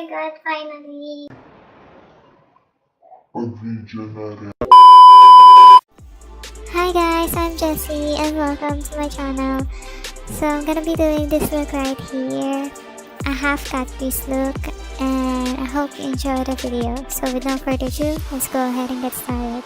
my god, finally! Hi guys, I'm Jessie and welcome to my channel. So I'm gonna be doing this look right here, a half cut crease look, and I hope you enjoy the video. So with no further ado, let's go ahead and get started.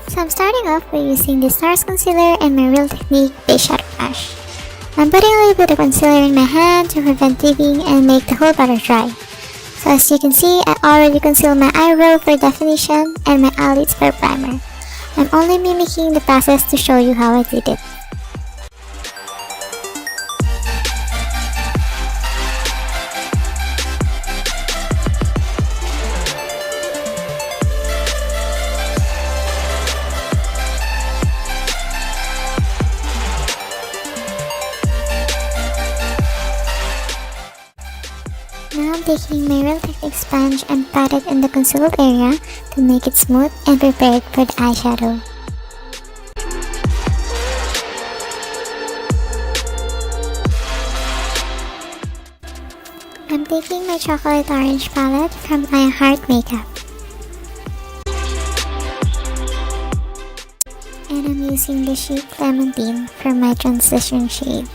So I'm starting off by using the Stars Concealer and my Real Technique Base Shadow Brush. I'm putting a little bit of concealer in my hand to prevent dipping and make the whole powder dry. So as you can see, I already concealed my eyebrow for definition and my eyelids for primer. I'm only mimicking the process to show you how I did it. Now I'm taking my Real Technique sponge and pat it in the concealed area to make it smooth and prepared for the eyeshadow. I'm taking my chocolate orange palette from My Heart Makeup. And I'm using the shade Clementine for my transition shade.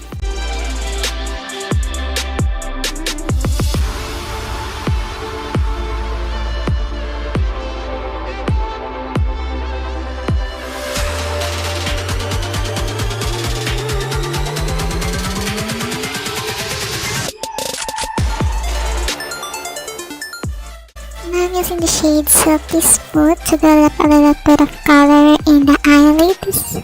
Now I'm using the shade Silky Smooth to develop a little bit of color in the eyelids.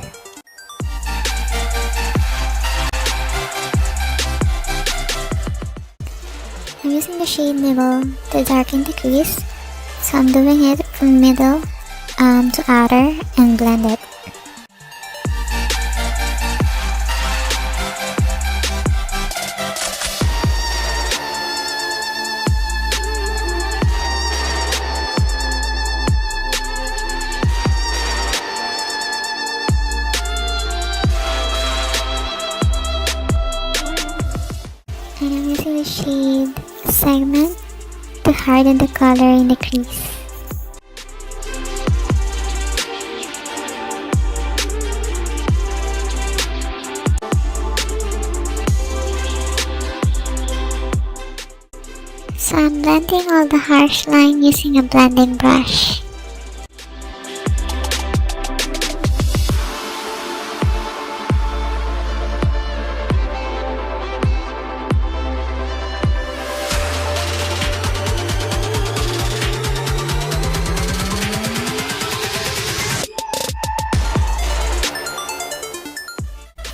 I'm using the shade Nibble to darken the crease, so I'm doing it from middle to outer and blend it. And I'm using the shade Segment to harden the color in the crease. So I'm blending all the harsh line using a blending brush.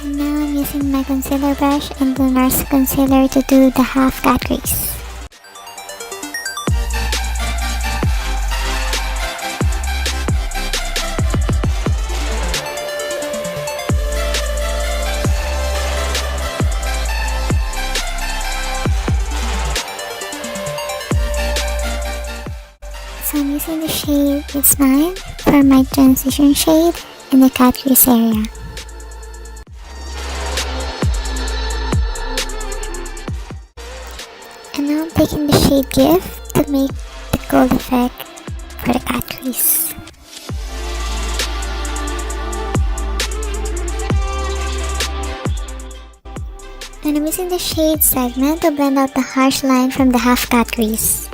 And now I'm using my concealer brush and the NARS concealer to do the half cut crease. So I'm using the shade It's Mine for my transition shade in the cut crease area. And now I'm taking the shade Gift to make the gold effect for the cut crease. And I'm using the shade Segment to blend out the harsh line from the half cut crease.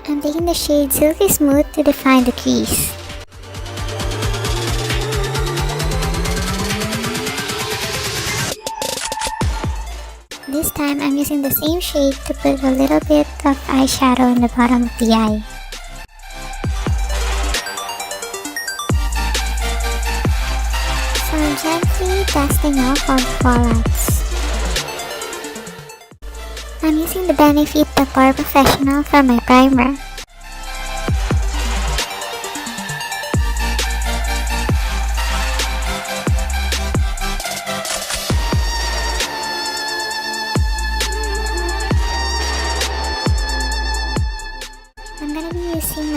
I'm taking the shade Silky Smooth to define the crease. This time I'm using the same shade to put a little bit of eyeshadow in the bottom of the eye. So I'm gently dusting off all the fallouts. I'm using the Benefit the Pore Professional for my primer.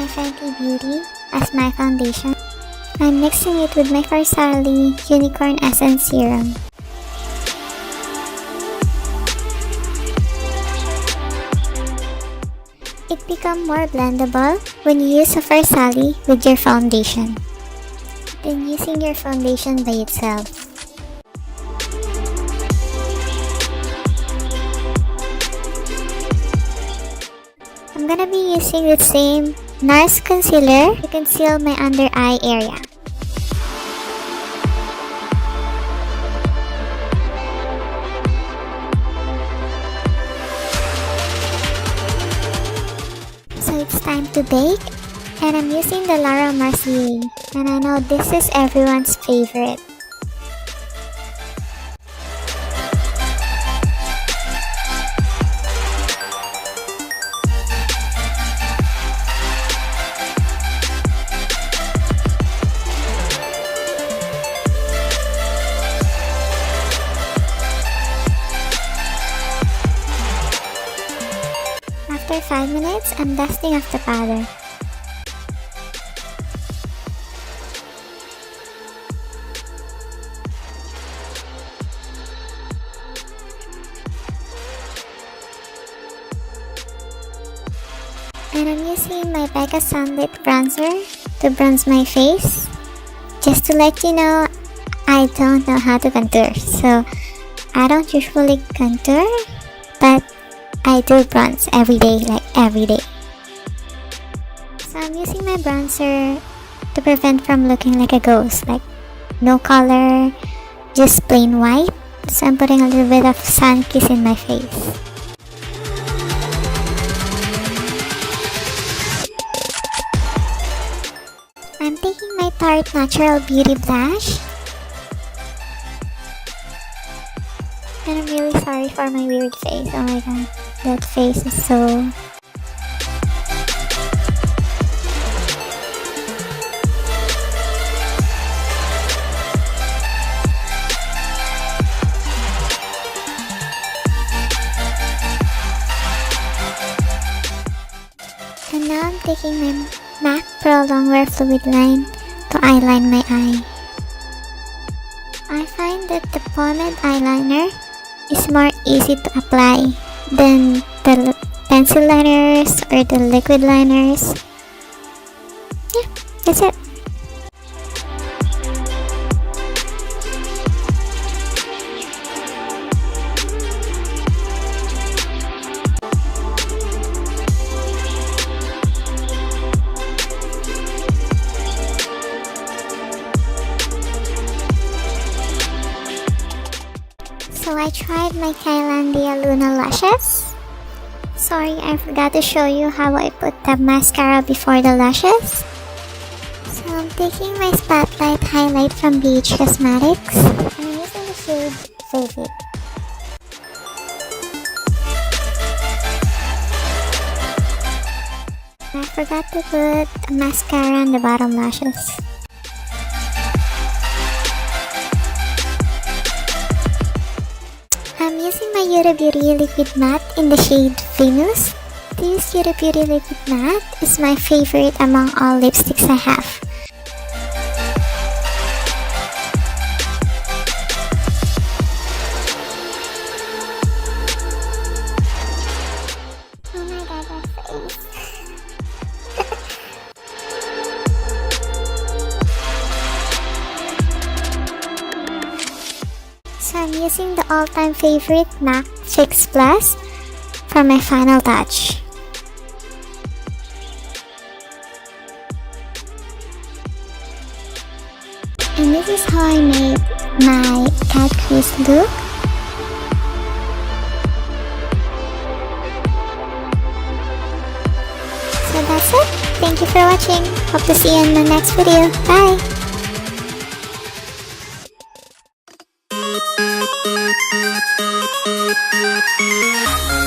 my Fenty Beauty as my foundation. I'm mixing it with my Farsali Unicorn Essence Serum. It becomes more blendable when you use a Farsali with your foundation than using your foundation by itself. I'm gonna be using the same NARS concealer to conceal my under eye area. So it's time to bake, and I'm using the Laura Mercier, and I know this is everyone's favorite. After 5 minutes, I'm dusting off the powder. And I'm using my Becca Sunlit Bronzer to bronze my face. Just to let you know, I don't know how to contour, so I don't usually contour, but I do bronze every day, like every day. So I'm using my bronzer to prevent from looking like a ghost, like no color, just plain white. So I'm putting a little bit of sun kiss in my face. I'm taking my Tarte Natural Beauty Blush. And I'm really sorry for my weird face. Oh my god, that face is so... And now I'm taking my MAC Pro Longwear Fluid Line to eyeline my eye. I find that the pomade eyeliner is more easy to apply than the pencil liners or the liquid liners. Yeah, that's it. So I tried my Kylandia Luna lashes. Sorry, I forgot to show you how I put the mascara before the lashes. So I'm taking my Spotlight highlight from BH Cosmetics. I'm using the shade Vivid. I forgot to put a mascara on the bottom lashes. I'm using my Huda Beauty Liquid Matte in the shade Venus. This Huda Beauty Liquid Matte is my favorite among all lipsticks I have. Oh my god, that face. So I'm using the all-time favorite MAC Fix Plus for my final touch. And this is how I made my cat crease look. So that's it. Thank you for watching. Hope to see you in my next video. Bye! Thank you.